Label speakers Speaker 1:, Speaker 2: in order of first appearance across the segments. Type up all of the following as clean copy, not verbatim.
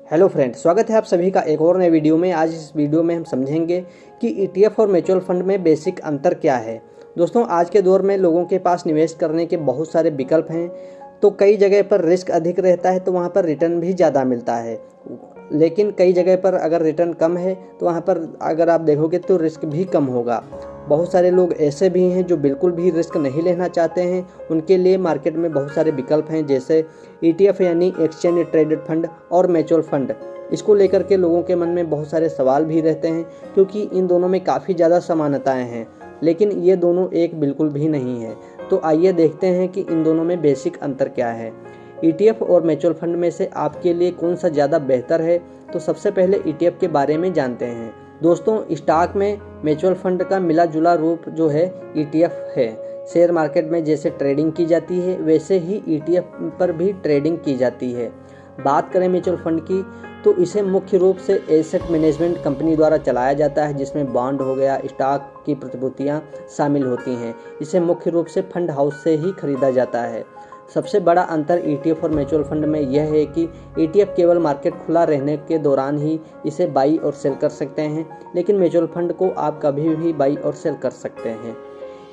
Speaker 1: Hello friend, स्वागत है आप सभी का एक और नए वीडियो में। आज इस वीडियो में हम समझेंगे कि ईटीएफ और म्यूचुअल फंड में बेसिक अंतर क्या है। दोस्तों, आज के दौर में लोगों के पास निवेश करने के बहुत सारे विकल्प हैं। तो कई जगह पर रिस्क अधिक रहता है तो वहाँ पर रिटर्न भी ज़्यादा मिलता है, लेकिन कई जगह पर अगर रिटर्न कम है तो वहाँ पर अगर आप देखोगे तो रिस्क भी कम होगा। बहुत सारे लोग ऐसे भी हैं जो बिल्कुल भी रिस्क नहीं लेना चाहते हैं। उनके लिए मार्केट में बहुत सारे विकल्प हैं, जैसे ईटीएफ यानी एक्सचेंज ट्रेडेड फंड और म्यूचुअल फंड। इसको लेकर के लोगों के मन में बहुत सारे सवाल भी रहते हैं, क्योंकि इन दोनों में काफ़ी ज़्यादा समानताएं हैं, लेकिन ये दोनों एक बिल्कुल भी नहीं है। तो आइए देखते हैं कि इन दोनों में बेसिक अंतर क्या है। ईटीएफ और म्यूचुअल फंड में से आपके लिए कौन सा ज़्यादा बेहतर है? तो सबसे पहले ईटीएफ के बारे में जानते हैं। दोस्तों, स्टॉक में म्यूचुअल फंड का मिला जुला रूप जो है ईटीएफ है। शेयर मार्केट में जैसे ट्रेडिंग की जाती है वैसे ही ईटीएफ पर भी ट्रेडिंग की जाती है। बात करें म्यूचुअल फंड की, तो इसे मुख्य रूप से एसेट मैनेजमेंट कंपनी द्वारा चलाया जाता है, जिसमें बॉन्ड हो गया, स्टॉक की प्रतिभूतियाँ शामिल होती हैं। इसे मुख्य रूप से फंड हाउस से ही खरीदा जाता है। सबसे बड़ा अंतर ईटीएफ और म्यूचुअल फंड में यह है कि ईटीएफ केवल मार्केट खुला रहने के दौरान ही इसे बाई और सेल कर सकते हैं, लेकिन म्यूचुअल फंड को आप कभी भी बाई और सेल कर सकते हैं।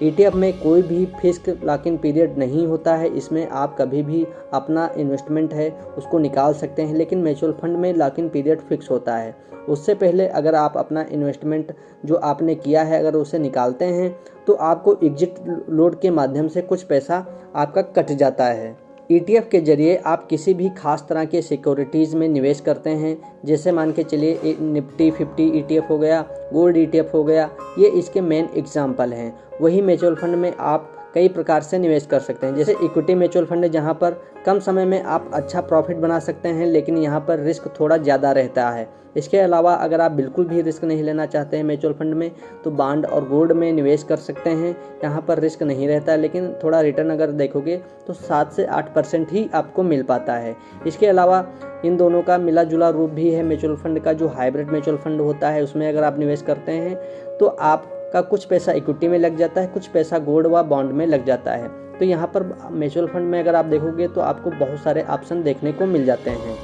Speaker 1: ईटीएफ में कोई भी फिक्स्ड लॉक-इन पीरियड नहीं होता है। इसमें आप कभी भी अपना इन्वेस्टमेंट है उसको निकाल सकते हैं, लेकिन म्यूचुअल फंड में लॉक-इन पीरियड फिक्स होता है। उससे पहले अगर आप अपना इन्वेस्टमेंट जो आपने किया है अगर उसे निकालते हैं तो आपको एग्जिट लोड के माध्यम से कुछ पैसा आपका कट जाता है। ईटीएफ के जरिए आप किसी भी खास तरह के सिक्योरिटीज़ में निवेश करते हैं, जैसे मान के चलिए निफ्टी 50 ईटीएफ हो गया, गोल्ड ईटीएफ हो गया, ये इसके मेन एग्जाम्पल हैं। वही म्यूचुअल फंड में आप कई प्रकार से निवेश कर सकते हैं, जैसे इक्विटी म्यूचुअल फंड जहाँ पर कम समय में आप अच्छा प्रॉफिट बना सकते हैं, लेकिन यहाँ पर रिस्क थोड़ा ज़्यादा रहता है। इसके अलावा अगर आप बिल्कुल भी रिस्क नहीं लेना चाहते हैं म्यूचुअल फंड में, तो बॉन्ड और गोल्ड में निवेश कर सकते हैं। यहाँ पर रिस्क नहीं रहता है, लेकिन थोड़ा रिटर्न अगर देखोगे तो 7 से 8% ही आपको मिल पाता है। इसके अलावा इन दोनों का मिला जुला रूप भी है। म्यूचुअल फंड का जो हाइब्रिड म्यूचुअल फंड होता है उसमें अगर आप निवेश करते हैं तो आपका कुछ पैसा इक्विटी में लग जाता है, कुछ पैसा गोल्ड व बॉन्ड में लग जाता है। तो यहाँ पर म्यूचुअल फंड में अगर आप देखोगे तो आपको बहुत सारे ऑप्शन देखने को मिल जाते हैं।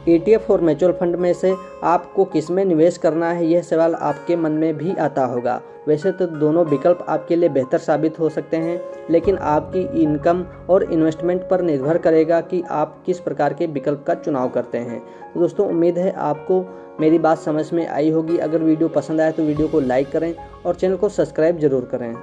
Speaker 1: ईटीएफ और म्यूचुअल फंड में से आपको किस में निवेश करना है, यह सवाल आपके मन में भी आता होगा। वैसे तो दोनों विकल्प आपके लिए बेहतर साबित हो सकते हैं, लेकिन आपकी इनकम और इन्वेस्टमेंट पर निर्भर करेगा कि आप किस प्रकार के विकल्प का चुनाव करते हैं। तो दोस्तों, उम्मीद है आपको मेरी बात समझ में आई होगी। अगर वीडियो पसंद आए तो वीडियो को लाइक करें और चैनल को सब्सक्राइब जरूर करें।